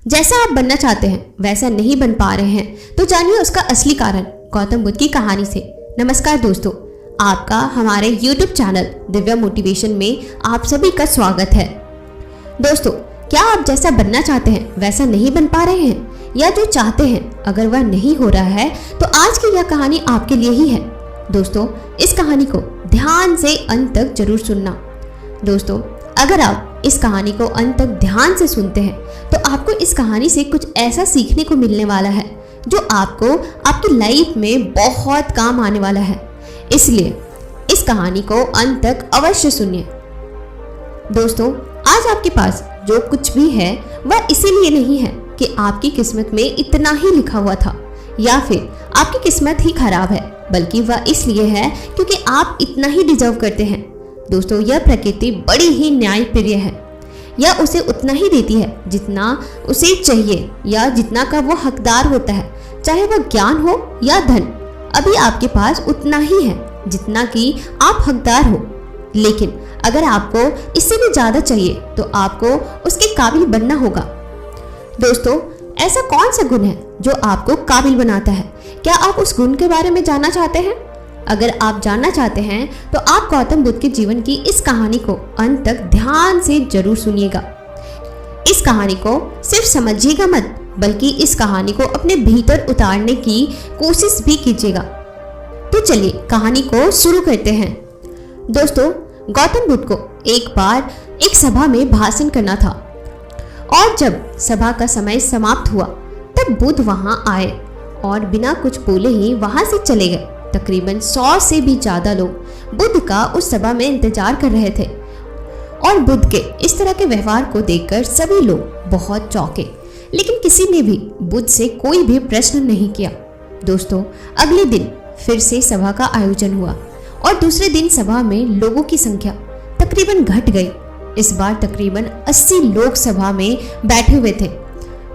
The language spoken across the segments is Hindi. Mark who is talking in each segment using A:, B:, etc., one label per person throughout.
A: जैसा आप बनना चाहते हैं वैसा नहीं बन पा रहे हैं तो जानिए उसका असली कारण गौतम बुद्ध की कहानी से। नमस्कार दोस्तों, आपका हमारे YouTube चैनल दिव्या मोटिवेशन में आप सभी का स्वागत है। दोस्तों, क्या आप जैसा बनना चाहते हैं वैसा नहीं बन पा रहे हैं या जो चाहते हैं अगर वह नहीं हो रहा है तो आज की यह कहानी आपके लिए ही है। दोस्तों, इस कहानी को ध्यान से अंत तक जरूर सुनना। दोस्तों, अगर आप इस कहानी को अंत तक ध्यान से सुनते हैं तो आपको इस कहानी से कुछ ऐसा सीखने को मिलने वाला है जो आपको आपकी लाइफ में बहुत काम आने वाला है। इसलिए इस कहानी को अंत तक अवश्य सुनिए। दोस्तों, आज आपके पास जो कुछ भी है वह इसीलिए नहीं है कि आपकी किस्मत में इतना ही लिखा हुआ था या फिर आपकी किस्मत ही खराब है, बल्कि वह इसलिए है क्योंकि आप इतना ही डिजर्व करते हैं। दोस्तों, यह प्रकृति बड़ी ही न्यायप्रिय है। यह उसे उतना ही देती है जितना उसे चाहिए या जितना का वो हकदार होता है, चाहे वह ज्ञान हो या धन। अभी आपके पास उतना ही है जितना कि आप हकदार हो, लेकिन अगर आपको इससे भी ज्यादा चाहिए तो आपको उसके काबिल बनना होगा। दोस्तों, ऐसा कौन सा गुण है जो आपको काबिल बनाता है? क्या आप उस गुण के बारे में जानना चाहते हैं? अगर आप जानना चाहते हैं तो आप गौतम बुद्ध के जीवन की इस कहानी को अंत तक ध्यान से जरूर सुनिएगा। इस कहानी को सिर्फ समझिएगा मत, बल्कि इस कहानी को अपने भीतर उतारने की कोशिश भी कीजिएगा। तो चलिए कहानी को शुरू करते हैं। दोस्तों, गौतम बुद्ध को एक बार एक सभा में भाषण करना था और जब सभा का समय समाप्त हुआ तब बुद्ध वहां आए और बिना कुछ बोले ही वहां से चले गए। तकरीबन 100 से भी ज्यादा लोग बुद्ध का उस सभा में इंतजार कर रहे थे और बुद्ध के इस तरह के व्यवहार को देखकर सभी लोग बहुत चौंके, लेकिन किसी ने भी बुद्ध से कोई भी प्रश्न नहीं किया। दोस्तों, अगले दिन फिर से सभा का आयोजन हुआ और दूसरे दिन सभा में लोगों की संख्या तकरीबन घट गई। इस बार तकरीबन 80 लोग सभा में बैठे हुए थे।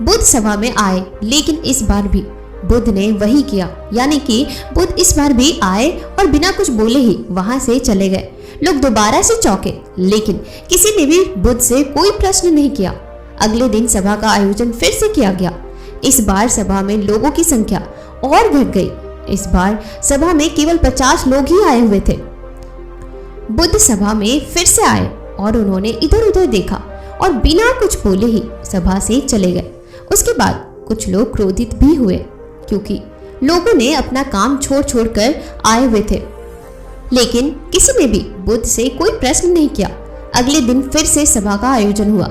A: बुद्ध सभा में आए, लेकिन इस बार भी बुद्ध ने वही किया, यानी कि बुद्ध इस बार भी आए और बिना कुछ बोले ही वहां से चले गए। लोग दोबारा से चौंके, लेकिन किसी ने भी बुद्ध से कोई प्रश्न नहीं किया। अगले दिन सभा का आयोजन फिर से किया गया। इस बार सभा में लोगों की संख्या और घट गई। इस बार सभा में केवल 50 लोग ही आए हुए थे। बुद्ध सभा में फिर से आए और उन्होंने इधर उधर देखा और बिना कुछ बोले ही सभा से चले गए। उसके बाद कुछ लोग क्रोधित भी हुए क्योंकि लोगों ने अपना काम छोड़ कर आए हुए थे, लेकिन किसी ने भी बुद्ध से कोई प्रश्न नहीं किया। अगले दिन फिर से सभा का आयोजन हुआ।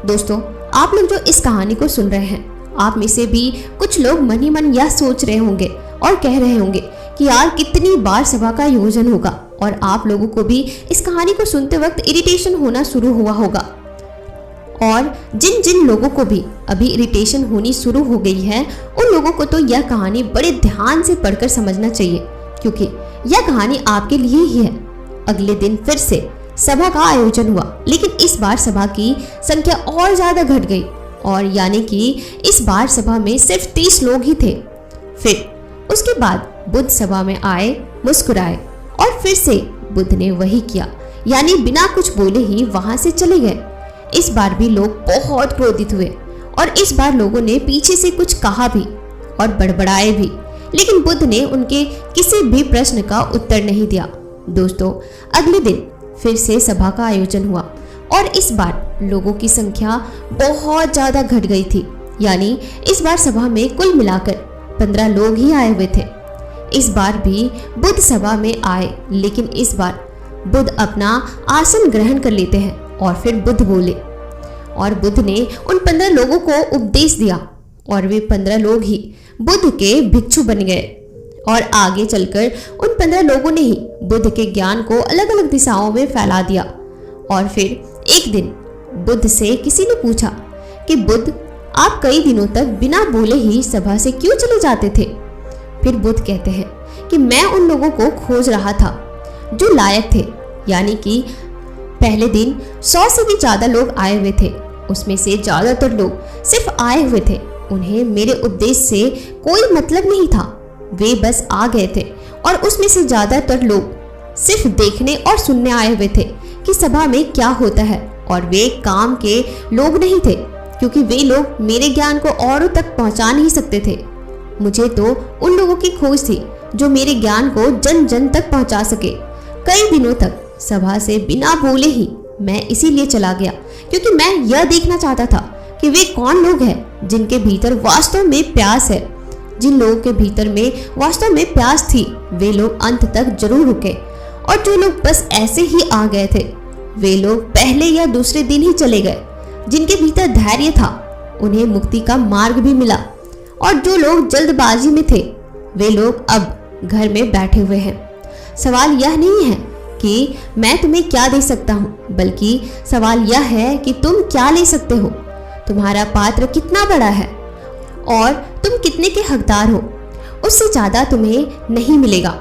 A: दोस्तों, आप लोग जो इस कहानी को सुन रहे हैं, आप में से भी कुछ लोग मन ही मन यह सोच रहे होंगे और कह रहे होंगे कि यार कितनी बार सभा का आयोजन होगा, और आप लोगों को भी इस कहानी को सुनते वक्त इरिटेशन होना शुरू हुआ होगा। और जिन जिन लोगों को भी अभी इरिटेशन होनी शुरू हो गई है उन लोगों को तो यह कहानी बड़े ध्यान से पढ़कर समझना चाहिए, क्योंकि यह कहानी आपके लिए ही है। अगले दिन फिर से सभा का आयोजन हुआ, लेकिन इस बार सभा की संख्या और ज्यादा घट गई और यानी कि इस बार सभा में सिर्फ 30 लोग ही थे। फिर उसके बाद बुद्ध सभा में आए, मुस्कुराए और फिर से बुद्ध ने वही किया, यानी बिना कुछ बोले ही वहां से चले गए। इस बार भी लोग बहुत क्रोधित हुए और इस बार लोगों ने पीछे से कुछ कहा भी और बड़बड़ाए भी, लेकिन बुद्ध ने उनके किसी भी प्रश्न का उत्तर नहीं दिया। दोस्तों, अगले दिन फिर से सभा का आयोजन हुआ और इस बार लोगों की संख्या बहुत ज्यादा घट गई थी, यानी इस बार सभा में कुल मिलाकर 15 लोग ही आए हुए थे। इस बार भी बुद्ध सभा में आए, लेकिन इस बार बुद्ध अपना आसन ग्रहण कर लेते हैं और फिर बुद्ध बोले और बुद्ध ने उन 15 लोगों को उपदेश दिया और वे 15 लोग ही बुद्ध के भिक्षु बन गए। और आगे चलकर उन 15 लोगों ने ही बुद्ध के ज्ञान को अलग अलग दिशाओं में फैला दिया। और फिर एक दिन बुद्ध से किसी ने पूछा कि बुद्ध, आप कई दिनों तक बिना बोले ही सभा से क्यों चले जाते थे? फिर बुद्ध कहते हैं कि मैं उन लोगों को खोज रहा था जो लायक थे, यानी कि पहले दिन 100 से भी ज्यादा लोग आए हुए थे। उसमें से ज्यादातर लोग सिर्फ आए हुए थे, उन्हें मेरे उपदेश से कोई मतलब नहीं था, वे बस आ गए थे। और उसमें से ज्यादातर लोग सिर्फ देखने और सुनने आए हुए थे कि सभा में क्या होता है, और वे काम के लोग नहीं थे क्योंकि वे लोग मेरे ज्ञान को औरों तक पहुंचा नहीं सकते थे। मुझे तो उन लोगों की खोज थी जो मेरे ज्ञान को जन जन तक पहुंचा सके। कई दिनों तक सभा से बिना बोले ही मैं इसीलिए चला गया, क्योंकि मैं यह देखना चाहता था कि वे कौन लोग हैं जिनके भीतर वास्तव में प्यास है। जिन लोगों के भीतर में वास्तव में प्यास थी वे लोग अंत तक जरूर रुके, और जो लोग बस ऐसे ही आ गए थे वे लोग पहले या दूसरे दिन ही चले गए। जिनके भीतर धैर्य था उन्हें मुक्ति का मार्ग भी मिला, और जो लोग जल्दबाजी में थे वे लोग अब घर में बैठे हुए हैं। सवाल यह नहीं है कि मैं तुम्हें क्या दे सकता हूँ, बल्कि सवाल यह है कि तुम क्या ले सकते हो। तुम्हारा पात्र कितना बड़ा है और तुम कितने के हकदार हो, उससे ज्यादा तुम्हें नहीं मिलेगा।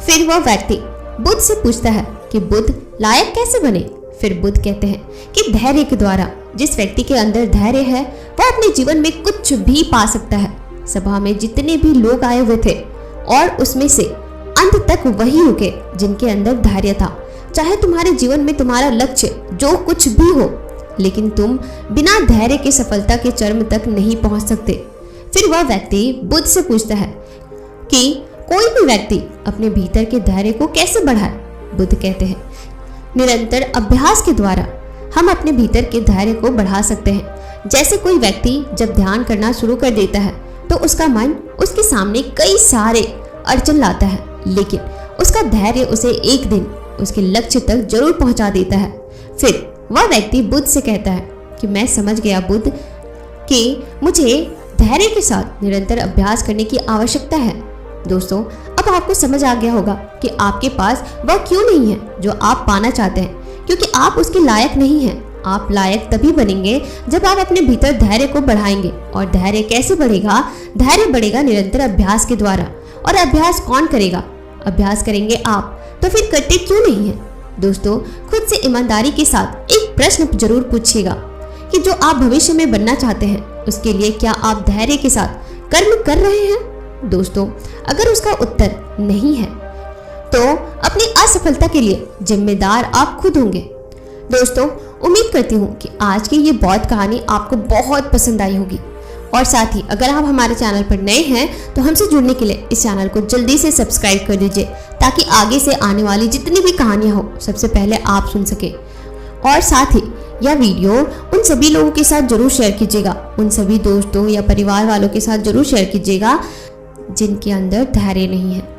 A: फिर वह व्यक्ति बुद्ध से पूछता है कि बुद्ध लायक कैसे बने। फिर बुद्ध कहते हैं कि धैर्य के द्वारा। जिस व्यक्ति के अंदर धैर्य है वह अपने जीवन में कुछ भी पा सकता है। सभा में जितने भी लोग आए हुए थे और उसमें से अंत तक वही रुके जिनके अंदर धैर्य था। चाहे तुम्हारे जीवन में तुम्हारा लक्ष्य जो कुछ भी हो, लेकिन तुम बिना धैर्य के सफलता के चरम तक नहीं पहुंच सकते। फिर वह व्यक्ति बुद्ध से पूछता है कि कोई भी व्यक्ति अपने भीतर के धैर्य को कैसे बढ़ाए। बुद्ध कहते हैं निरंतर अभ्यास के द्वारा हम अपने भीतर के धैर्य को बढ़ा सकते हैं। जैसे कोई व्यक्ति जब ध्यान करना शुरू कर देता है तो उसका मन उसके सामने कई सारे अड़चन लाता है, लेकिन उसका धैर्य उसे एक दिन उसके लक्ष्य तक जरूर पहुंचा देता है। फिर वह व्यक्ति बुद्ध से कहता है कि मैं समझ गया बुद्ध कि मुझे धैर्य के साथ निरंतर अभ्यास करने की आवश्यकता है। दोस्तों, अब आपको समझ आ गया होगा कि आपके पास वह क्यों नहीं है जो आप पाना चाहते हैं, क्योंकि आप उसके लायक नहीं हैं। आप लायक तभी बनेंगे जब आप अपने भीतर धैर्य को बढ़ाएंगे। और धैर्य कैसे बढ़ेगा? धैर्य बढ़ेगा निरंतर अभ्यास के द्वारा। और अभ्यास कौन करेगा? अभ्यास करेंगे आप। तो फिर करते क्यों नहीं है? दोस्तों, खुद से ईमानदारी के साथ एक प्रश्न जरूर पूछिएगा कि जो आप भविष्य में बनना चाहते हैं उसके लिए क्या आप धैर्य के साथ कर्म कर रहे हैं? दोस्तों, अगर उसका उत्तर नहीं है तो अपनी असफलता के लिए जिम्मेदार आप खुद होंगे। दोस्तों, उम्मीद करती हूँ कि आज की ये बौद्ध कहानी आपको बहुत पसंद आई होगी। और साथ ही अगर आप हमारे चैनल पर नए हैं तो हमसे जुड़ने के लिए इस चैनल को जल्दी से सब्सक्राइब कर दीजिए, ताकि आगे से आने वाली जितनी भी कहानियाँ हो सबसे पहले आप सुन सके। और साथ ही यह वीडियो उन सभी लोगों के साथ जरूर शेयर कीजिएगा, उन सभी दोस्तों या परिवार वालों के साथ जरूर शेयर कीजिएगा जिनके अंदर धैर्य नहीं है।